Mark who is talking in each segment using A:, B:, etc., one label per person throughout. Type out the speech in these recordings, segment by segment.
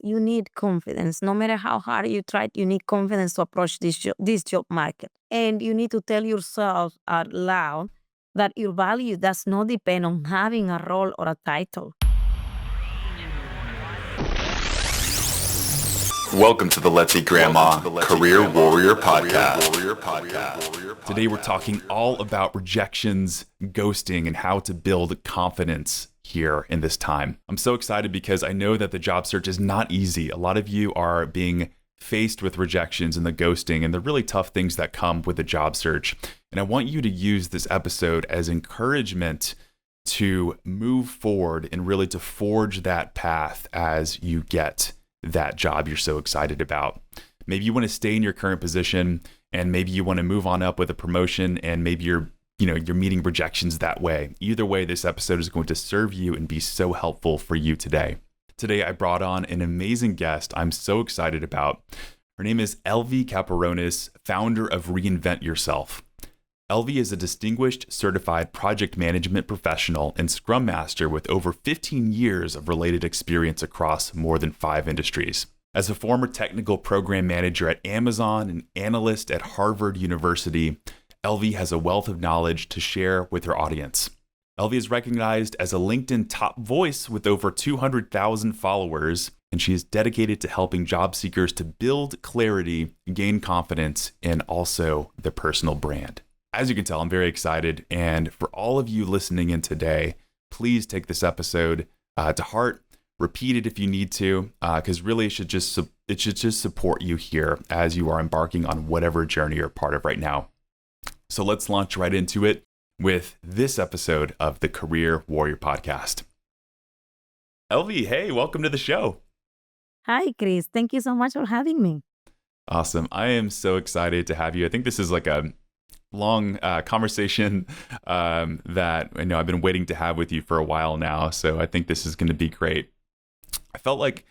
A: you need confidence. No matter how hard you try, you need confidence to approach this job market. And you need to tell yourself out loud that your value does not depend on having a role or a title.
B: Welcome to the Let's Eat Grandma Career Warrior Podcast.
C: Today we're talking all about rejections, ghosting, and how to build confidence here in this time. I'm so excited because I know that the job search is not easy. A lot of you are being faced with rejections and the ghosting and the really tough things that come with the job search. And I want you to use this episode as encouragement to move forward and really to forge that path as you get that job you're so excited about. Maybe you want to stay in your current position, and maybe you want to move on up with a promotion, and maybe you're meeting rejections that way. Either way, this episode is going to serve you and be so helpful for you today. Today, I brought on an amazing guest I'm so excited about. Her name is Elvi Caperonis, founder of Reinvent Yourself. Elvi is a distinguished certified project management professional and Scrum Master with over 15 years of related experience across more than 5 industries. As a former technical program manager at Amazon and analyst at Harvard University, Elvi has a wealth of knowledge to share with her audience. Elvi is recognized as a LinkedIn top voice with over 200,000 followers, and she is dedicated to helping job seekers to build clarity, gain confidence, and also their personal brand. As you can tell, I'm very excited. And for all of you listening in today, please take this episode to heart. Repeat it if you need to, because really it should just support you here as you are embarking on whatever journey you're part of right now. So let's launch right into it with this episode of the Career Warrior Podcast. Elvi, hey, welcome to the show.
A: Hi, Chris. Thank you so much for having me.
C: Awesome. I am so excited to have you. I think this is like a long conversation that I know I've been waiting to have with you for a while now. So I think this is going to be great. I felt like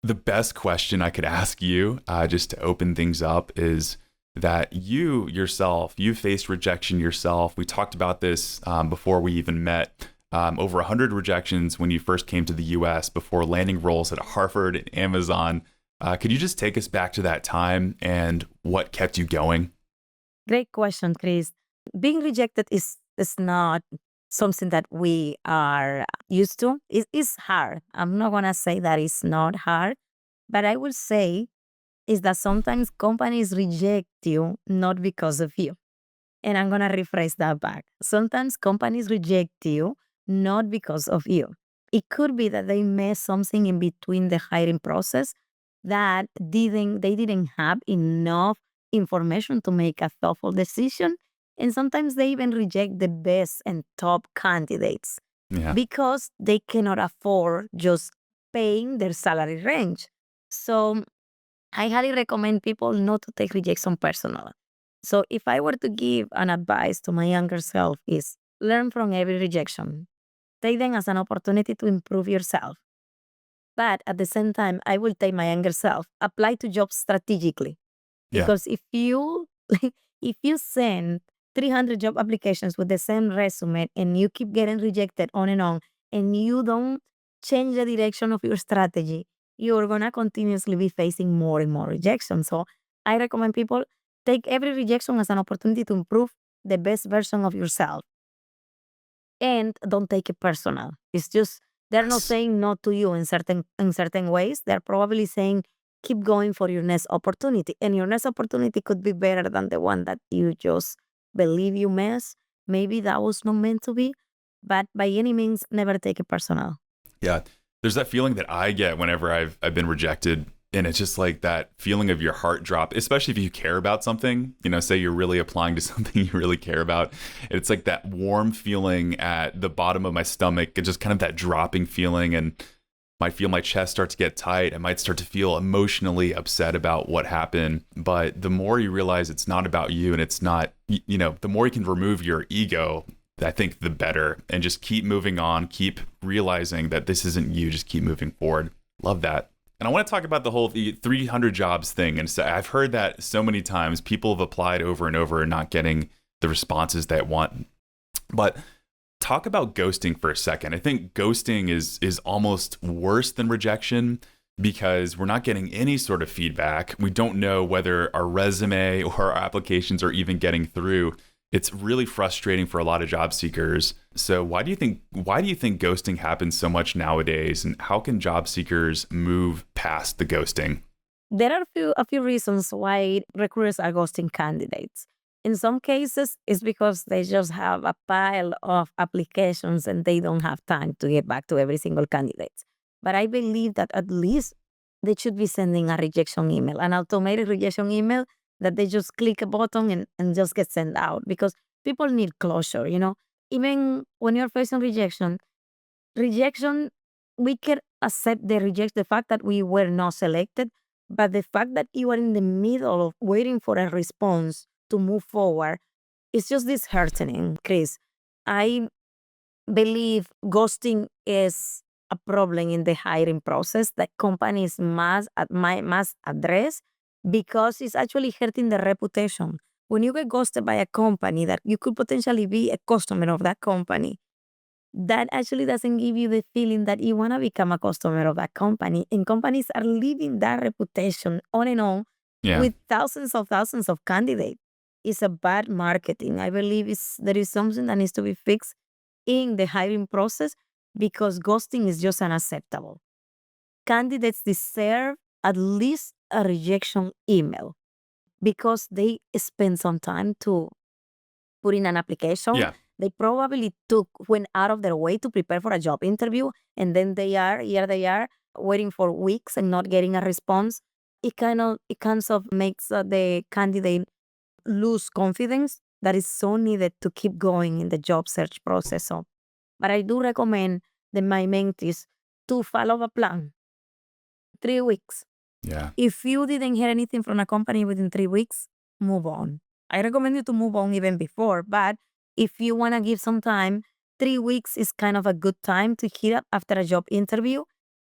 C: the best question I could ask you just to open things up is that you faced rejection yourself. We talked about this before we even met. Over 100 rejections when you first came to the US before landing roles at Harvard and Amazon. Could you just take us back to that time and what kept you going?
A: Great question, Chris. Being rejected is not something that we are used to. It's hard. I'm not going to say that it's not hard, but I will say is that sometimes companies reject you not because of you. And I'm going to rephrase that back. Sometimes companies reject you not because of you. It could be that they missed something in between the hiring process that they didn't have enough information to make a thoughtful decision. And sometimes they even reject the best and top candidates because they cannot afford just paying their salary range. So I highly recommend people not to take rejection personal. So if I were to give an advice to my younger self is learn from every rejection. Take them as an opportunity to improve yourself. But at the same time, I will tell my younger self, apply to jobs strategically. Because if you send 300 job applications with the same resume and you keep getting rejected on, and you don't change the direction of your strategy, you're going to continuously be facing more and more rejection. So I recommend people take every rejection as an opportunity to improve the best version of yourself. And don't take it personal. It's just, they're not saying no to you in certain ways. They're probably saying, keep going for your next opportunity. And your next opportunity could be better than the one that you just believe you missed. Maybe that was not meant to be, but by any means, never take it personal.
C: Yeah. There's that feeling that I get whenever I've been rejected. And it's just like that feeling of your heart drop, especially if you care about something, say you're really applying to something you really care about. It's like that warm feeling at the bottom of my stomach and just kind of that dropping feeling, and might feel my chest start to get tight. I might start to feel emotionally upset about what happened. But the more you realize it's not about you and it's not, the more you can remove your ego, I think the better, and just keep moving on, keep realizing that this isn't you, just keep moving forward. Love that. And I want to talk about the whole 300 jobs thing. And so I've heard that so many times. People have applied over and over and not getting the responses they want. But talk about ghosting for a second. I think ghosting is almost worse than rejection. because we're not getting any sort of feedback. We don't know whether our resume or our applications are even getting through. It's really frustrating for a lot of job seekers. So why do you think ghosting happens so much nowadays, and how can job seekers move past the ghosting?
A: There are a few reasons why recruiters are ghosting candidates. In some cases, it's because they just have a pile of applications and they don't have time to get back to every single candidate. But I believe that at least they should be sending a rejection email, an automated rejection email that they just click a button and just get sent out, because people need closure. Even when you're facing rejection, we can accept the fact that we were not selected, but the fact that you are in the middle of waiting for a response to move forward, it's just disheartening, Chris. I believe ghosting is a problem in the hiring process that companies must address, because it's actually hurting their reputation. When you get ghosted by a company that you could potentially be a customer of that company, that actually doesn't give you the feeling that you want to become a customer of that company. And companies are leaving that reputation on and on
C: Yeah.
A: with thousands of candidates. It's a bad marketing. I believe there is something that needs to be fixed in the hiring process, because ghosting is just unacceptable. Candidates deserve at least a rejection email, because they spend some time to put in an application.
C: Yeah.
A: They probably went out of their way to prepare for a job interview, and then here they are waiting for weeks and not getting a response. It kind of makes the candidate lose confidence that is so needed to keep going in the job search process. But I do recommend my mentees to follow a plan. 3 weeks.
C: Yeah.
A: If you didn't hear anything from a company within 3 weeks, move on. I recommend you to move on even before, but if you want to give some time, 3 weeks is kind of a good time to hit up after a job interview.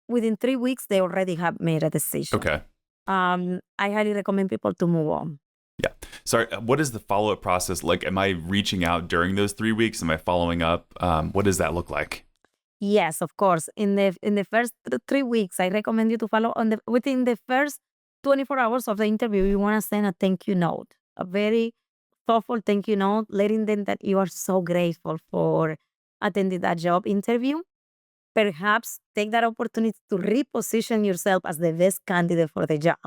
A: Within 3 weeks, they already have made a decision.
C: Okay.
A: I highly recommend people to move on.
C: Yeah. Sorry, what is the follow-up process like? Am I reaching out during those 3 weeks? Am I following up? What does that look like?
A: Yes, of course. In the first 3 weeks, I recommend you to follow within the first 24 hours of the interview. You want to send a thank you note, a very thoughtful thank you note, letting them that you are so grateful for attending that job interview. Perhaps take that opportunity to reposition yourself as the best candidate for the job.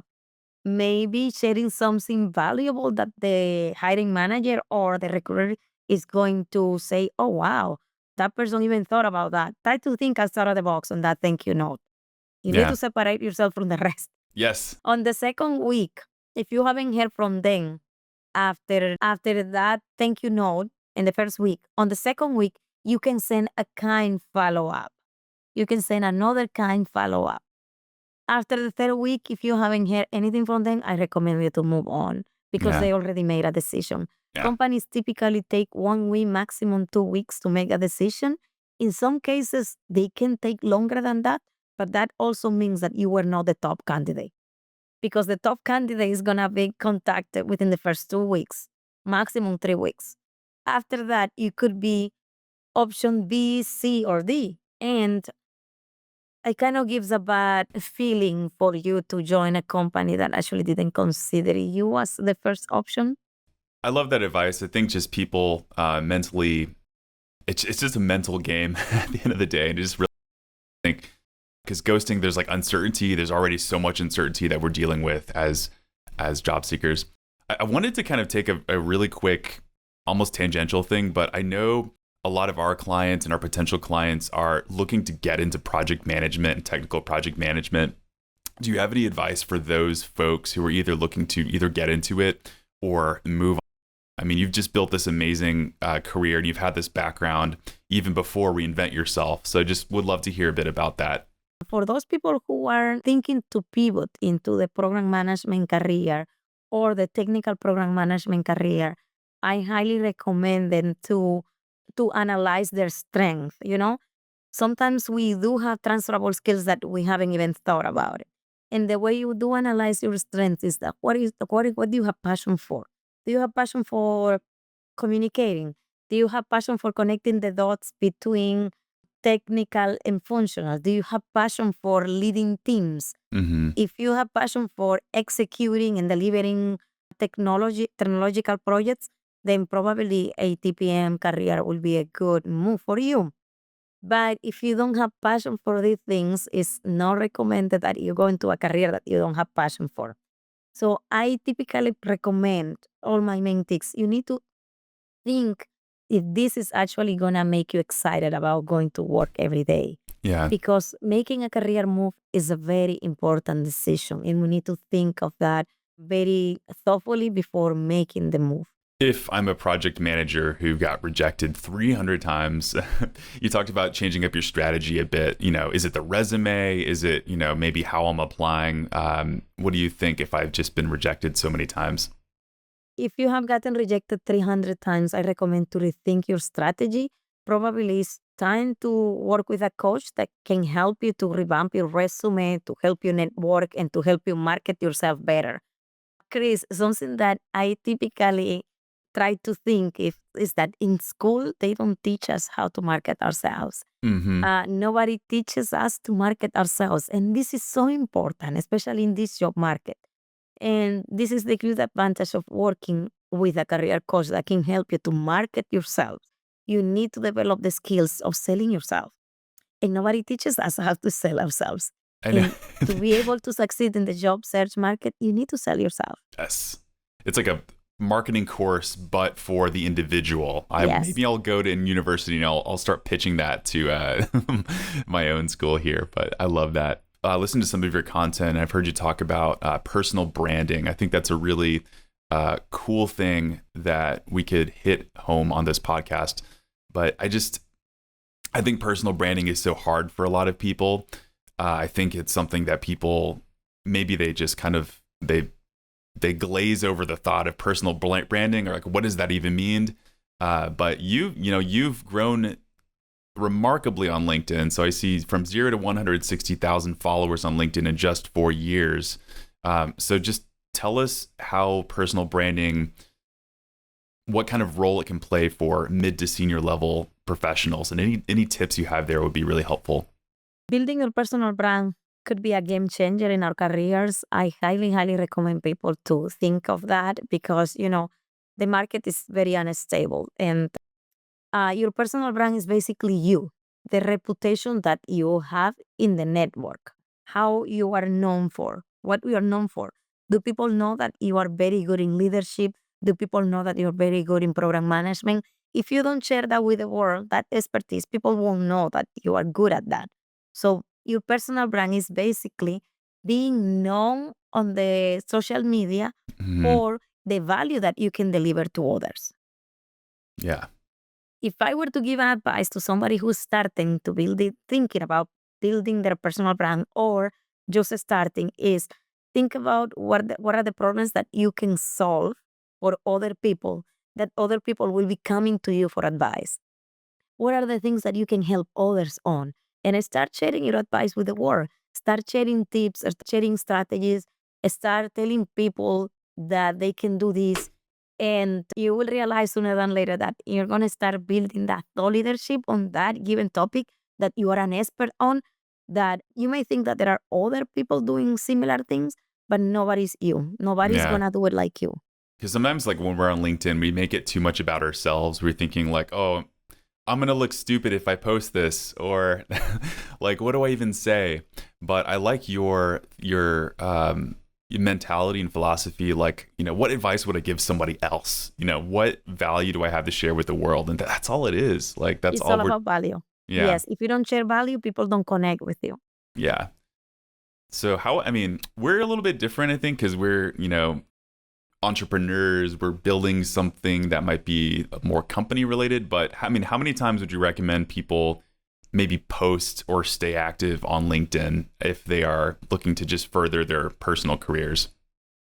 A: Maybe sharing something valuable that the hiring manager or the recruiter is going to say, oh, wow, that person even thought about that. Try to think outside of the box on that thank you note. You need
C: Yeah.
A: to separate yourself from the rest.
C: Yes.
A: On the second week, if you haven't heard from them after that thank you note in the first week, on the second week, you can send a kind follow up. You can send another kind follow up. After the third week, if you haven't heard anything from them, I recommend you to move on, because
C: Yeah.
A: they already made a decision.
C: Yeah.
A: Companies typically take 1 week, maximum 2 weeks to make a decision. In some cases, they can take longer than that, but that also means that you were not the top candidate, because the top candidate is going to be contacted within the first 2 weeks, maximum 3 weeks. After that, you could be option B, C, or D. And it kind of gives a bad feeling for you to join a company that actually didn't consider you as the first option.
C: I love that advice. I think just people mentally, it's just a mental game at the end of the day. And I just really think, because ghosting, there's like uncertainty. There's already so much uncertainty that we're dealing with as job seekers. I wanted to kind of take a really quick, almost tangential thing, but I know a lot of our clients and our potential clients are looking to get into project management and technical project management. Do you have any advice for those folks who are either looking to either get into it or move on? I mean, you've just built this amazing career and you've had this background even before Reinvent Yourself. So just would love to hear a bit about that.
A: For those people who are thinking to pivot into the program management career or the technical program management career, I highly recommend them to analyze their strength. Sometimes we do have transferable skills that we haven't even thought about it. And the way you do analyze your strengths is that what do you have passion for? Do you have passion for communicating? Do you have passion for connecting the dots between technical and functional? Do you have passion for leading teams?
C: Mm-hmm.
A: If you have passion for executing and delivering technological projects, then probably a TPM career will be a good move for you. But if you don't have passion for these things, it's not recommended that you go into a career that you don't have passion for. So I typically recommend all my mentees, you need to think if this is actually going to make you excited about going to work every day.
C: Yeah.
A: Because making a career move is a very important decision, and we need to think of that very thoughtfully before making the move.
C: If I'm a project manager who got rejected 300 times, you talked about changing up your strategy a bit. Is it the resume? Is it, maybe how I'm applying? What do you think if I've just been rejected so many times?
A: If you have gotten rejected 300 times, I recommend to rethink your strategy. Probably it's time to work with a coach that can help you to revamp your resume, to help you network, and to help you market yourself better. Chris, something that I typically try to think if is that in school they don't teach us how to market ourselves.
C: Mm-hmm.
A: Nobody teaches us to market ourselves, and this is so important, especially in this job market. And this is the good advantage of working with a career coach that can help you to market yourself. You need to develop the skills of selling yourself. And nobody teaches us how to sell ourselves.
C: I know.
A: And to be able to succeed in the job search market, you need to sell yourself.
C: Yes. It's like a marketing course, but for the individual.
A: Yes.
C: Maybe I'll go to university and I'll start pitching that to my own school here. But I love that. Listen to some of your content. I've heard you talk about personal branding. I think that's a really cool thing that we could hit home on this podcast. But I think personal branding is so hard for a lot of people. I think it's something that people, maybe they just kind of, they glaze over the thought of personal branding, or like, what does that even mean? But you've grown remarkably on LinkedIn. So I see from 0 to 160,000 followers on LinkedIn in just 4 years. So just tell us how personal branding, what kind of role it can play for mid to senior level professionals, and any tips you have there would be really helpful.
A: Building your personal brand could be a game changer in our careers. I highly, highly recommend people to think of that because, the market is very unstable. And your personal brand is basically you, the reputation that you have in the network, how you are known for, what you are known for. Do people know that you are very good in leadership? Do people know that you're very good in program management? If you don't share that with the world, that expertise, people won't know that you are good at that. So your personal brand is basically being known on the social media
C: Mm-hmm.
A: for the value that you can deliver to others.
C: Yeah.
A: If I were to give an advice to somebody who's starting to thinking about building their personal brand or just starting, is think about what are the problems that you can solve for other people, that other people will be coming to you for advice. What are the things that you can help others on? And start sharing your advice with the world. Start sharing tips, or sharing strategies. Start telling people that they can do this. And you will realize sooner than later that you're going to start building that thought leadership on that given topic that you are an expert on. That you may think that there are other people doing similar things, but nobody's you. Nobody's
C: Yeah.
A: going to do it like you.
C: Because sometimes, like when we're on LinkedIn, we make it too much about ourselves. We're thinking like, oh, I'm going to look stupid if I post this, or like, what do I even say? But I like your mentality and philosophy. Like, what advice would I give somebody else? What value do I have to share with the world? And that's all it is. Like, that's
A: It's
C: all
A: all
C: we're,
A: about value.
C: yeah.
A: Yes. If you don't share value, people don't connect with you.
C: Yeah. So we're a little bit different, I think, because we're, entrepreneurs, we're building something that might be more company related. But how many times would you recommend people maybe post or stay active on LinkedIn if they are looking to just further their personal careers?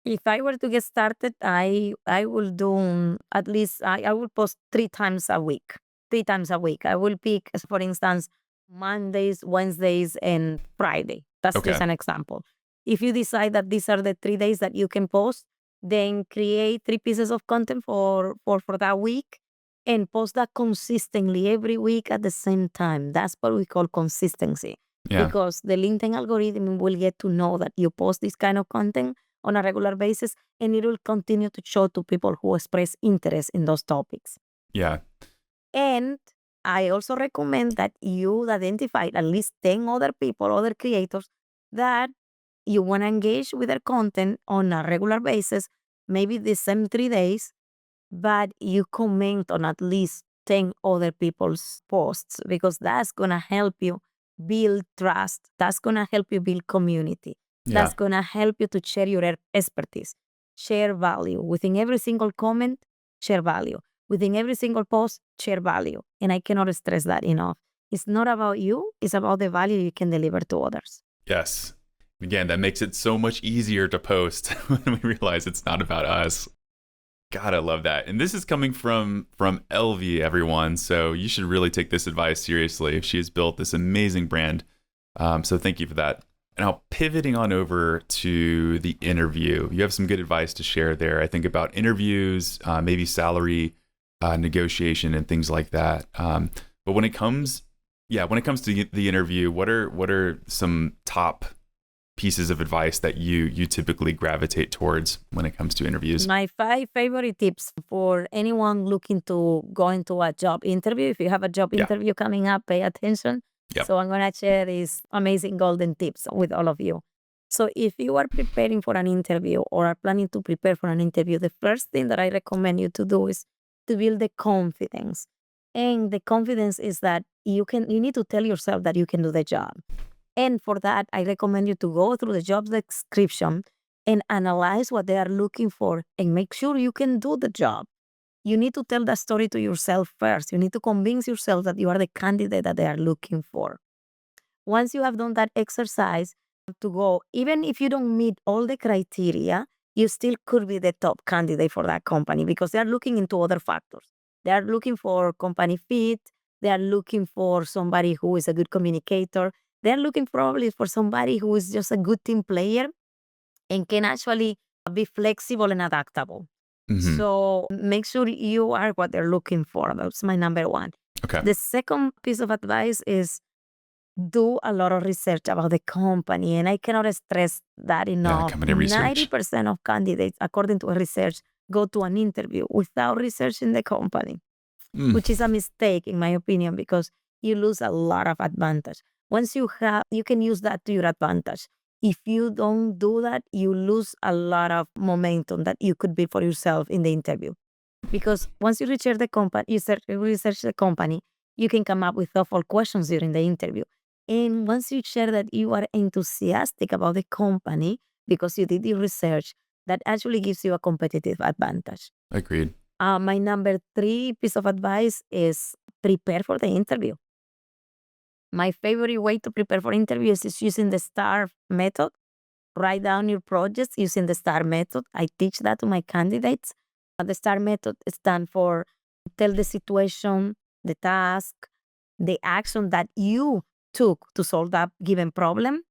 A: If I were to get started, I will do at least, I will post 3 times a week. 3 times a week. I will pick, for instance, Mondays, Wednesdays, and Friday. That's
C: Okay.
A: just an example. If you decide that these are the 3 days that you can post, then create 3 pieces of content for that week. and post that consistently every week at the same time. That's what we call consistency.
C: Yeah.
A: Because the LinkedIn algorithm will get to know that you post this kind of content on a regular basis, and it will continue to show to people who express interest in those topics.
C: Yeah.
A: And I also recommend that you identify at least 10 other people, other creators that you want to engage with their content on a regular basis, maybe the same 3 days, but you comment on at least 10 other people's posts because that's going to help you build trust. That's going to help you build community.
C: Yeah.
A: That's going to help you to share your expertise, share value. Within every single comment, share value. Within every single post, share value. And I cannot stress that enough. It's not about you, it's about the value you can deliver to others.
C: Yes. Again, that makes it so much easier to post when we realize it's not about us. God, I love that. And this is coming from Elvi, everyone. So you should really take this advice seriously. She has built this amazing brand. So thank you for that. Now, pivoting on over to the interview, you have some good advice to share there. I think about interviews, maybe salary negotiation and things like that. But when it comes to the interview, what are some top pieces of advice that you typically gravitate towards when it comes to interviews?
A: My 5 favorite tips for anyone looking to go into a job interview. If you have a job interview coming up, pay attention.
C: Yep.
A: So I'm going to share these amazing golden tips with all of you. So if you are preparing for an interview or are planning to prepare for an interview, the first thing that I recommend you to do is to build the confidence. And the confidence is that you need to tell yourself that you can do the job. And for that, I recommend you to go through the job description and analyze what they are looking for and make sure you can do the job. You need to tell that story to yourself first. You need to convince yourself that you are the candidate that they are looking for. Once you have done that exercise, to go, even if you don't meet all the criteria, you still could be the top candidate for that company because they are looking into other factors. They are looking for company fit. They are looking for somebody who is a good communicator. They're looking probably for somebody who is just a good team player and can actually be flexible and adaptable.
C: Mm-hmm.
A: So make sure you are what they're looking for. That's my number one.
C: Okay.
A: The second piece of advice is do a lot of research about the company. And I cannot stress that enough.
C: Company research.
A: 90% of candidates, according to a research, go to an interview without researching the company, which is a mistake, in my opinion, because you lose a lot of advantage. Once you have, you can use that to your advantage. If you don't do that, you lose a lot of momentum that you could build for yourself in the interview. Because once you research the company, you can come up with thoughtful questions during the interview. And once you share that you are enthusiastic about the company because you did your research, that actually gives you a competitive advantage.
C: Agreed.
A: My number 3 piece of advice is prepare for the interview. My favorite way to prepare for interviews is using the STAR method. Write down your projects using the STAR method. I teach that to my candidates. The STAR method stands for tell the situation, the task, the action that you took to solve that given problem,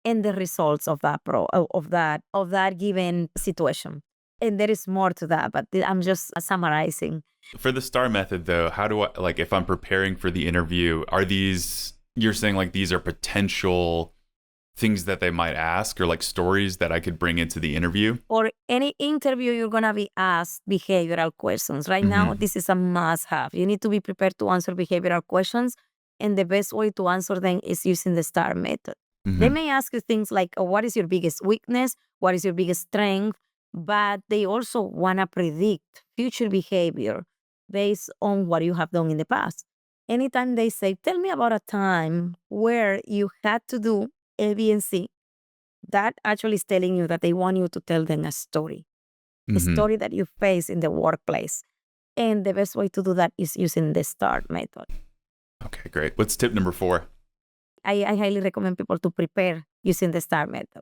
A: and the results of that given situation. And there is more to that, but I'm just summarizing.
C: For the STAR method, though, how do I, if I'm preparing for the interview, you're saying these are potential things that they might ask or stories that I could bring into the interview?
A: For any interview, you're going to be asked behavioral questions. Right now, this is a must-have. You need to be prepared to answer behavioral questions, and the best way to answer them is using the STAR method. They may ask you things like, what is your biggest weakness? What is your biggest strength? But they also want to predict future behavior based on what you have done in the past. Anytime they say, tell me about a time where you had to do A, B, and C, that actually is telling you that they want you to tell them a story, a story that you face in the workplace. And the best way to do that is using the STAR method.
C: Okay, great. What's tip number 4?
A: I highly recommend people to prepare using the STAR method.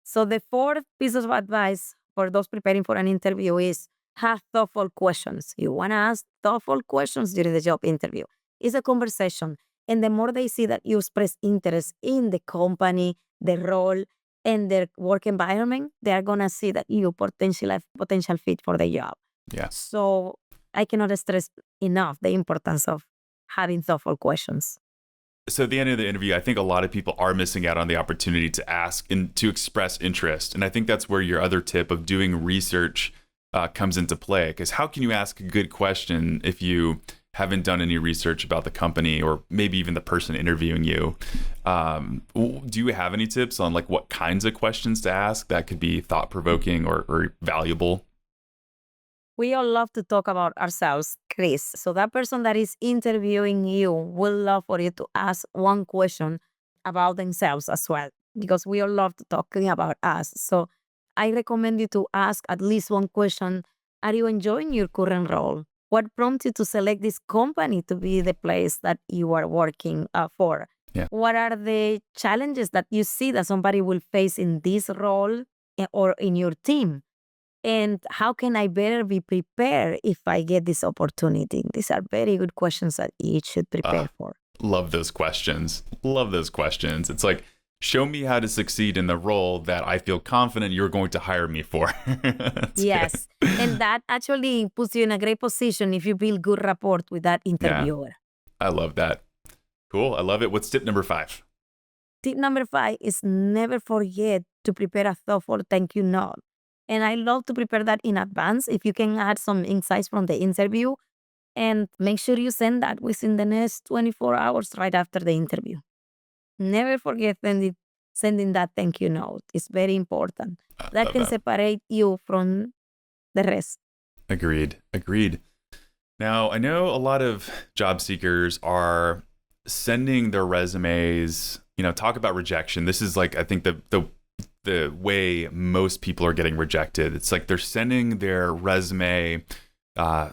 A: So the 4th piece of advice for those preparing for an interview is have thoughtful questions. You want to ask thoughtful questions during the job interview. It's a conversation. And the more they see that you express interest in the company, the role, and their work environment, they are going to see that you potential fit for the job.
C: Yeah.
A: So I cannot stress enough the importance of having thoughtful questions.
C: So at the end of the interview, I think a lot of people are missing out on the opportunity to ask and to express interest. And I think that's where your other tip of doing research comes into play. Because how can you ask a good question if you haven't done any research about the company or maybe even the person interviewing you? Do you have any tips on like what kinds of questions to ask that could be thought-provoking or valuable?
A: We all love to talk about ourselves, Chris. So that person that is interviewing you will love for you to ask one question about themselves as well, because we all love to talking about us. So I recommend you to ask at least one question. Are you enjoying your current role? What prompted you to select this company to be the place that you are working for?
C: Yeah.
A: What are the challenges that you see that somebody will face in this role or in your team? And how can I better be prepared if I get this opportunity? These are very good questions that you should prepare for.
C: Love those questions. Love those questions. It's like, show me how to succeed in the role that I feel confident you're going to hire me for.
A: Yes. And that actually puts you in a great position if you build good rapport with that interviewer.
C: I love that. Cool. I love it. What's tip number 5?
A: Tip number 5 is never forget to prepare a thoughtful thank you note. And I love to prepare that in advance if you can add some insights from the interview, and make sure you send that within the next 24 hours right after the interview. Never forget sending that thank you note. It's very important. That can separate you from the rest.
C: Agreed. Now, I know a lot of job seekers are sending their resumes, talk about rejection. This is like, I think the way most people are getting rejected. It's like they're sending their resume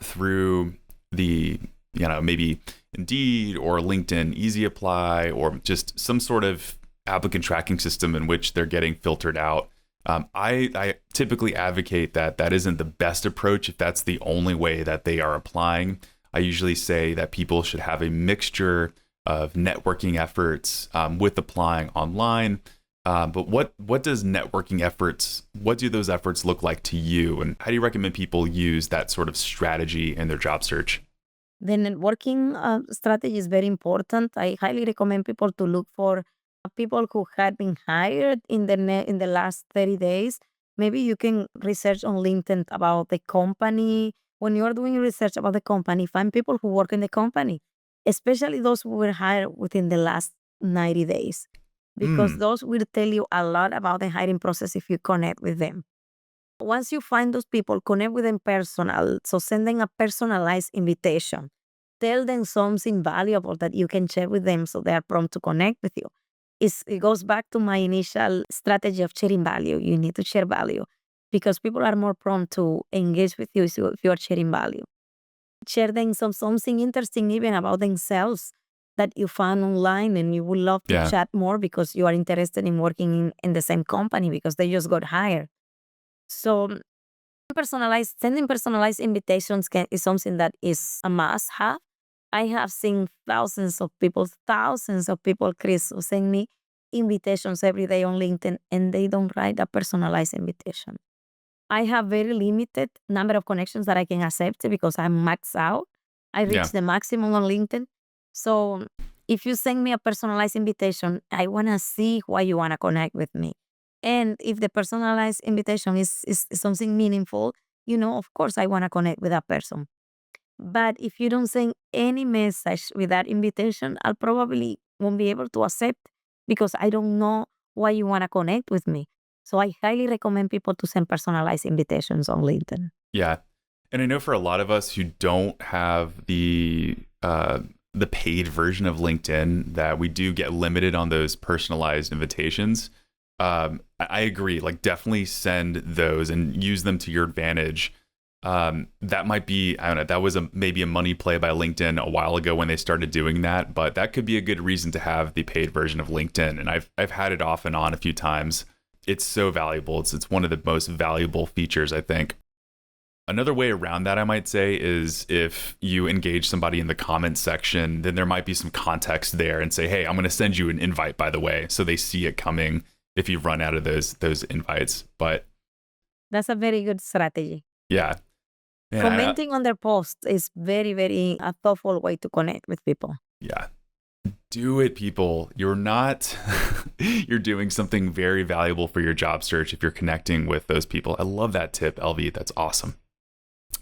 C: through the, maybe Indeed or LinkedIn Easy Apply or just some sort of applicant tracking system in which they're getting filtered out. I typically advocate that isn't the best approach if that's the only way that they are applying. I usually say that people should have a mixture of networking efforts with applying online. But what does networking efforts, what do those efforts look like to you? And how do you recommend people use that sort of strategy in their job search?
A: The networking strategy is very important. I highly recommend people to look for people who had been hired in the last 30 days. Maybe you can research on LinkedIn about the company. When you're doing research about the company, find people who work in the company, especially those who were hired within the last 90 days, because those will tell you a lot about the hiring process if you connect with them. Once you find those people, connect with them personal. So send them a personalized invitation. Tell them something valuable that you can share with them so they are prompt to connect with you. It goes back to my initial strategy of sharing value. You need to share value because people are more prompt to engage with you if you are sharing value. Share them something interesting even about themselves that you found online and you would love to chat more because you are interested in working in the same company because they just got hired. So sending personalized invitations is something that is a must-have. I have seen thousands of people, Chris, who send me invitations every day on LinkedIn, and they don't write a personalized invitation. I have very limited number of connections that I can accept because I'm maxed out. I reach the maximum on LinkedIn. So if you send me a personalized invitation, I want to see why you want to connect with me. And if the personalized invitation is something meaningful, of course, I want to connect with that person. But if you don't send any message with that invitation, I'll probably won't be able to accept because I don't know why you want to connect with me. So I highly recommend people to send personalized invitations on LinkedIn.
C: Yeah. And I know for a lot of us who don't have the paid version of LinkedIn, that we do get limited on those personalized invitations. I agree. Like, definitely send those and use them to your advantage. That might be, I don't know, that was maybe a money play by LinkedIn a while ago when they started doing that, but that could be a good reason to have the paid version of LinkedIn. And I've had it off and on a few times. It's so valuable. It's one of the most valuable features, I think. Another way around that, I might say, is if you engage somebody in the comments section, then there might be some context there and say, hey, I'm going to send you an invite, by the way, so they see it coming if you run out of those invites. But
A: that's a very good strategy.
C: Yeah. Man,
A: Commenting on their posts is very, very a thoughtful way to connect with people.
C: Yeah. Do it, people. You're not, you're doing something very valuable for your job search if you're connecting with those people. I love that tip, Elvi. That's awesome.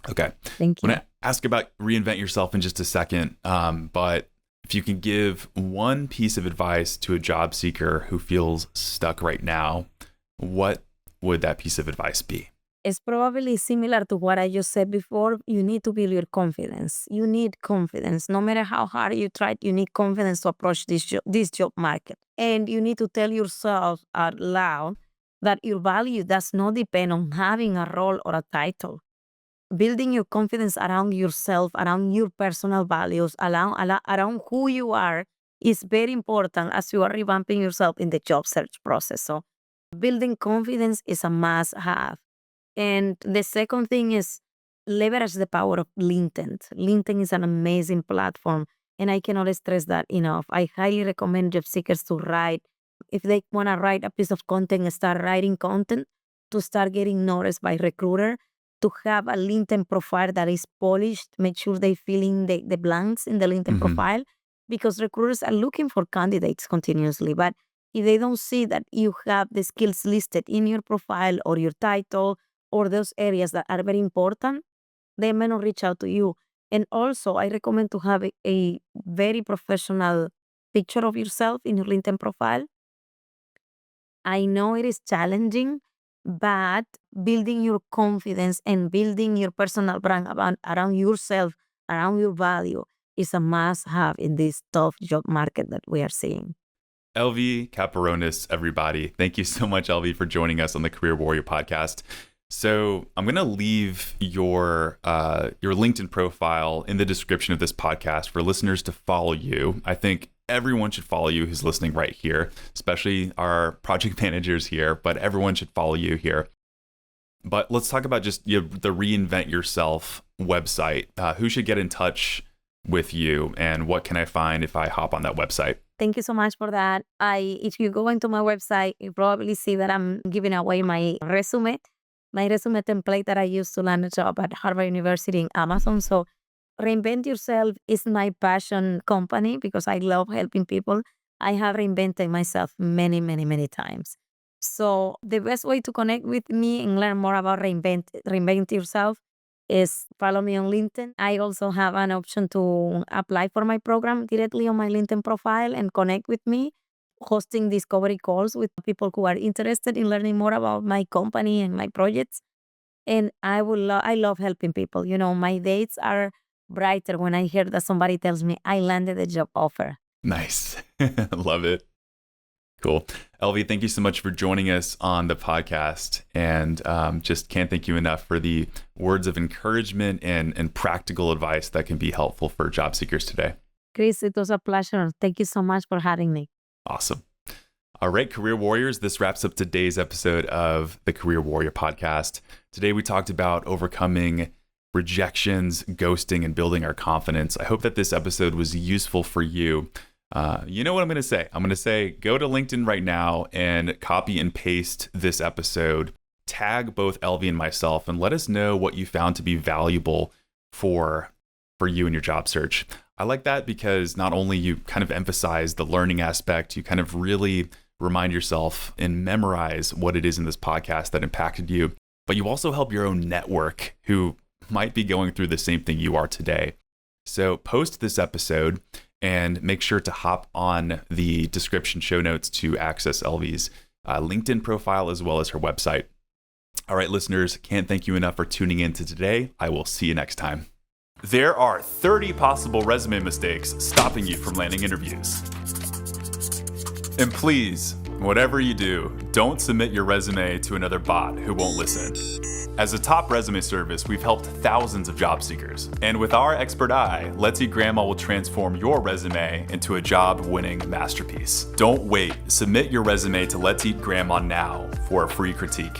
C: Okay.
A: Thank you.
C: I'm going to ask about reinvent yourself in just a second. But if you can give one piece of advice to a job seeker who feels stuck right now, what would that piece of advice be?
A: It's probably similar to what I just said before. You need to build your confidence. You need confidence. No matter how hard you try, you need confidence to approach this job market. And you need to tell yourself out loud that your value does not depend on having a role or a title. Building your confidence around yourself, around your personal values, around who you are is very important as you are revamping yourself in the job search process. So building confidence is a must-have. And the second thing is leverage the power of LinkedIn. LinkedIn is an amazing platform, and I cannot stress that enough. I highly recommend job seekers to write. If they want to write a piece of content, start writing content to start getting noticed by recruiter, to have a LinkedIn profile that is polished, make sure they fill in the blanks in the LinkedIn profile, because recruiters are looking for candidates continuously. But if they don't see that you have the skills listed in your profile or your title, or those areas that are very important, they may not reach out to you. And also, I recommend to have a very professional picture of yourself in your LinkedIn profile. I know it is challenging, but building your confidence and building your personal brand around yourself, around your value, is a must-have in this tough job market that we are seeing.
C: Elvi Caperonis, everybody. Thank you so much, Elvi, for joining us on the Career Warrior podcast. So I'm going to leave your LinkedIn profile in the description of this podcast for listeners to follow you. I think everyone should follow you who's listening right here, especially our project managers here, but everyone should follow you here. But let's talk about just the Reinvent Yourself website. Who should get in touch with you, and what can I find if I hop on that website?
A: Thank you so much for that. If you go into my website, you probably see that I'm giving away my resume template that I used to land a job at Harvard University in Amazon. So Reinvent Yourself is my passion company because I love helping people. I have reinvented myself many, many, many times. So the best way to connect with me and learn more about Reinvent Yourself is follow me on LinkedIn. I also have an option to apply for my program directly on my LinkedIn profile and connect with me, hosting discovery calls with people who are interested in learning more about my company and my projects. And I love helping people. You know, my days are brighter when I hear that somebody tells me I landed a job offer.
C: Nice. Love it. Cool. Elvi, thank you so much for joining us on the podcast, and just can't thank you enough for the words of encouragement and practical advice that can be helpful for job seekers today.
A: Chris, it was a pleasure. Thank you so much for having me.
C: Awesome. All right, Career Warriors, this wraps up today's episode of the Career Warrior podcast. Today, we talked about overcoming rejections, ghosting, and building our confidence. I hope that this episode was useful for you. You know what I'm going to say? I'm going to say, go to LinkedIn right now and copy and paste this episode, tag both Elvi and myself, and let us know what you found to be valuable for you in your job search. I like that because not only you kind of emphasize the learning aspect, you kind of really remind yourself and memorize what it is in this podcast that impacted you, but you also help your own network who might be going through the same thing you are today. So post this episode and make sure to hop on the description show notes to access Elvi's LinkedIn profile as well as her website. All right, listeners, can't thank you enough for tuning in to today. I will see you next time. There are 30 possible resume mistakes stopping you from landing interviews. And please, whatever you do, don't submit your resume to another bot who won't listen. As a top resume service, we've helped thousands of job seekers. And with our expert eye, Let's Eat Grandma will transform your resume into a job-winning masterpiece. Don't wait. Submit your resume to Let's Eat Grandma now for a free critique.